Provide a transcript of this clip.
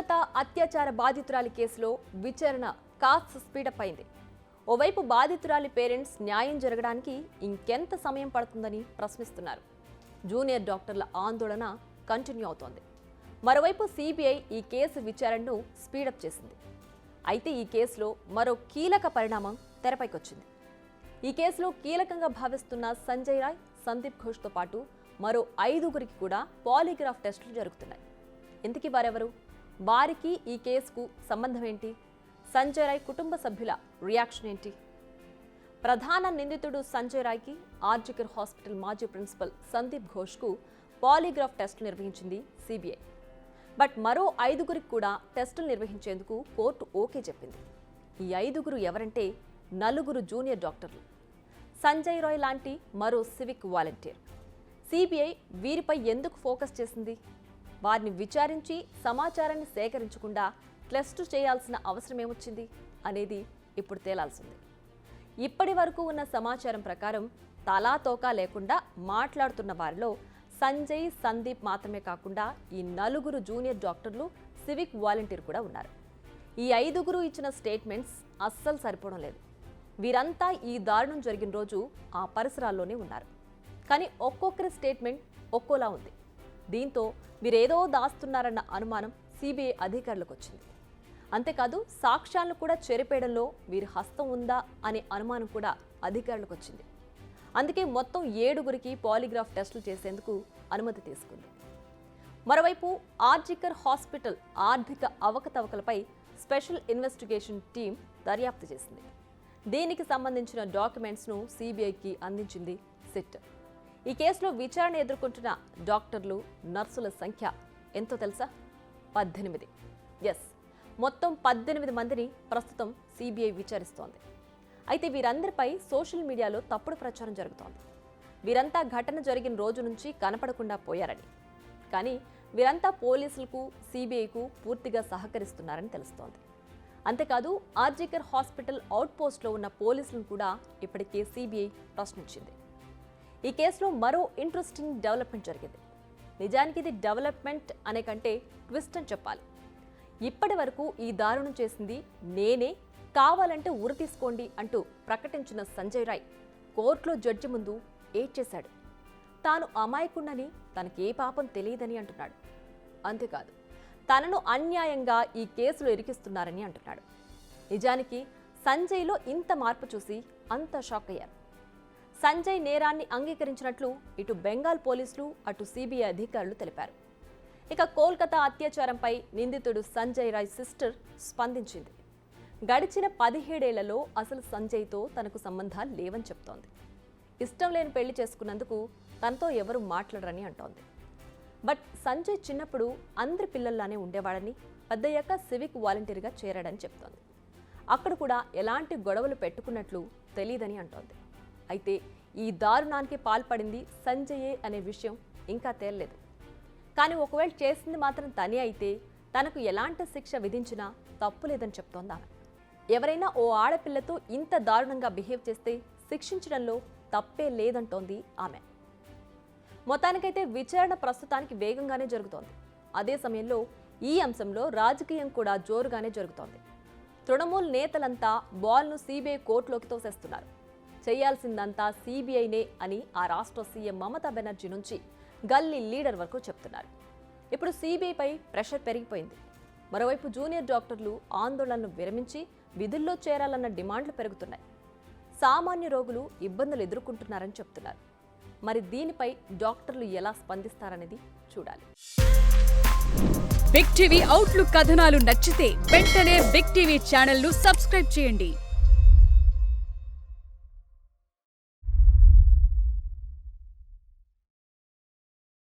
కోల్కతా అత్యాచార బాధితురాలి కేసులో విచారణ కాస్త స్పీడప్ అయింది. ఓవైపు బాధితురాలి పేరెంట్స్ న్యాయం జరగడానికి ఇంకెంత సమయం పడుతుందని ప్రశ్నిస్తున్నారు. జూనియర్ డాక్టర్ల ఆందోళన కంటిన్యూ అవుతోంది. మరోవైపు సిబిఐ ఈ కేసు విచారణను స్పీడప్ చేసింది. అయితే ఈ కేసులో మరో కీలక పరిణామం తెరపైకొచ్చింది. ఈ కేసులో కీలకంగా భావిస్తున్న సంజయ్ రాయ్, సందీప్ ఘోష్తో పాటు మరో 5గురికి కూడా పాలిగ్రాఫ్ టెస్టులు జరుగుతున్నాయి. ఇంతకీ వారెవరు? వారికి ఈ కేసుకు సంబంధం ఏంటి? సంజయ్ రాయ్ కుటుంబ సభ్యుల రియాక్షన్ ఏంటి? ప్రధాన నిందితుడు సంజయ్ రాయ్కి ఆర్జికర్ హాస్పిటల్ మాజీ ప్రిన్సిపల్ సందీప్ ఘోష్కు పాలిగ్రాఫ్ టెస్టులు నిర్వహించింది సిబిఐ. బట్ మరో 5గురికి కూడా టెస్టులు నిర్వహించేందుకు కోర్టు ఓకే చెప్పింది. ఈ 5గురు ఎవరంటే 4 జూనియర్ డాక్టర్లు. సంజయ్ రాయ్ లాంటి మరో సివిక్ వాలంటీర్. సిబిఐ వీరిపై ఎందుకు ఫోకస్ చేసింది? వారిని విచారించి సమాచారాన్ని సేకరించకుండా టెస్టు చేయాల్సిన అవసరం ఏమొచ్చింది అనేది ఇప్పుడు తేలాల్సింది. ఇప్పటి వరకు ఉన్న సమాచారం ప్రకారం తలాతోకా లేకుండా మాట్లాడుతున్న వారిలో సంజయ్, సందీప్ మాత్రమే కాకుండా ఈ 4 జూనియర్ డాక్టర్లు, సివిక్ వాలంటీర్ కూడా ఉన్నారు. ఈ 5గురు ఇచ్చిన స్టేట్మెంట్స్ అస్సలు సరిపోవడం లేదు. వీరంతా ఈ దారుణం జరిగిన రోజు ఆ పరిసరాల్లోనే ఉన్నారు. కానీ ఒక్కొక్కరి స్టేట్మెంట్ ఒక్కోలా ఉంది. దీంతో వీరేదో దాస్తున్నారన్న అనుమానం సిబిఐ అధికారులకు వచ్చింది. అంతేకాదు సాక్ష్యాలను కూడా చెరిపేయడంలో వీరి హస్తం ఉందా అనే అనుమానం కూడా అధికారులకు వచ్చింది. అందుకే మొత్తం 7గురికి పాలిగ్రాఫ్ టెస్టులు చేసేందుకు అనుమతి తీసుకుంది. మరోవైపు ఆర్జికర్ హాస్పిటల్ ఆర్థిక అవకతవకలపై స్పెషల్ ఇన్వెస్టిగేషన్ టీం దర్యాప్తు చేసింది. దీనికి సంబంధించిన డాక్యుమెంట్స్ను సిబిఐకి అందించింది సిట్. ఈ కేసులో విచారణ ఎదుర్కొంటున్న డాక్టర్లు, నర్సుల సంఖ్య ఎంతో తెలుసా? 18. మొత్తం 18 మందిని ప్రస్తుతం సిబిఐ విచారిస్తోంది. అయితే వీరందరిపై సోషల్ మీడియాలో తప్పుడు ప్రచారం జరుగుతోంది. వీరంతా ఘటన జరిగిన రోజు నుంచి కనపడకుండా పోయారని, కానీ వీరంతా పోలీసులకు, సిబిఐకు పూర్తిగా సహకరిస్తున్నారని తెలుస్తోంది. అంతేకాదు ఆర్జికర్ హాస్పిటల్ అవుట్పోస్ట్లో ఉన్న పోలీసులను కూడా ఇప్పటికే సిబిఐ ప్రశ్నించింది. ఈ కేసులో మరో ఇంట్రెస్టింగ్ డెవలప్మెంట్ జరిగింది. నిజానికి ఇది డెవలప్మెంట్ అనే కంటే ట్విస్ట్ అని చెప్పాలి. ఇప్పటి వరకు ఈ దారుణం చేసింది నేనే, కావాలంటే ఉరి తీసుకోండి అంటూ ప్రకటించిన సంజయ్ రాయ్ కోర్టులో జడ్జి ముందు ఏడ్చేశాడు. తాను అమాయకుణ్ణని, తనకే పాపం తెలియదని అంటున్నాడు. అంతేకాదు తనను అన్యాయంగా ఈ కేసులో ఇరికిస్తున్నారని అంటున్నాడు. నిజానికి సంజయ్లో ఇంత మార్పు చూసి అంతా షాక్ అయ్యారు. సంజయ్ నేరాన్ని అంగీకరించినట్లు ఇటు బెంగాల్ పోలీసులు, అటు సిబిఐ అధికారులు తెలిపారు. ఇక కోల్కతా అత్యాచారంపై నిందితుడు సంజయ్ రాయ్ సిస్టర్ స్పందించింది. గడిచిన 17 ఏళ్లలో అసలు సంజయ్తో తనకు సంబంధాలు లేవని చెప్తోంది. ఇష్టం లేని పెళ్లి చేసుకున్నందుకు తనతో ఎవరు మాట్లాడరని అంటోంది. బట్ సంజయ్ చిన్నప్పుడు అందరి పిల్లల్లానే ఉండేవాడని, పెద్దయ్యాక సివిక్ వాలంటీర్గా చేరాడని చెప్తోంది. అక్కడ కూడా ఎలాంటి గొడవలు పెట్టుకున్నట్లు తెలియదని అంటోంది. అయితే ఈ దారుణానికి పాల్పడింది సంజయే అనే విషయం ఇంకా తేలలేదు. కానీ ఒకవేళ చేసింది మాత్రం తనే అయితే తనకు ఎలాంటి శిక్ష విధించినా తప్పు లేదని చెప్తోంది ఆమె. ఎవరైనా ఓ ఆడపిల్లతో ఇంత దారుణంగా బిహేవ్ చేస్తే శిక్షించడంలో తప్పే లేదంటోంది ఆమె. మొత్తానికైతే విచారణ ప్రస్తుతానికి వేగంగానే జరుగుతోంది. అదే సమయంలో ఈ అంశంలో రాజకీయం కూడా జోరుగానే జరుగుతోంది. తృణమూల్ నేతలంతా బాల్ను సిబిఐ కోర్టులోకి తోసేస్తున్నారు. చేయాల్సిందంతా సిబిఐనే అని ఆ రాష్ట్ర సీఎం మమతా బెనర్జీ నుంచి గల్లీ లీడర్ వరకు చెప్తున్నారు. ఇప్పుడు సిబిఐపై ప్రెషర్ పెరిగిపోయింది. మరోవైపు జూనియర్ డాక్టర్లు ఆందోళనను విరమించి విధుల్లో చేరాలన్న డిమాండ్లు పెరుగుతున్నాయి. సామాన్య రోగులు ఇబ్బందులు ఎదుర్కొంటున్నారని చెప్తున్నారు. మరి దీనిపై డాక్టర్లు ఎలా స్పందిస్తారనేది చూడాలి. బిగ్ టీవీ అవుట్లుక్ కథనాలు నచ్చితే వెంటనే బిగ్ టీవీ ఛానల్ ను సబ్స్క్రైబ్ చేయండి.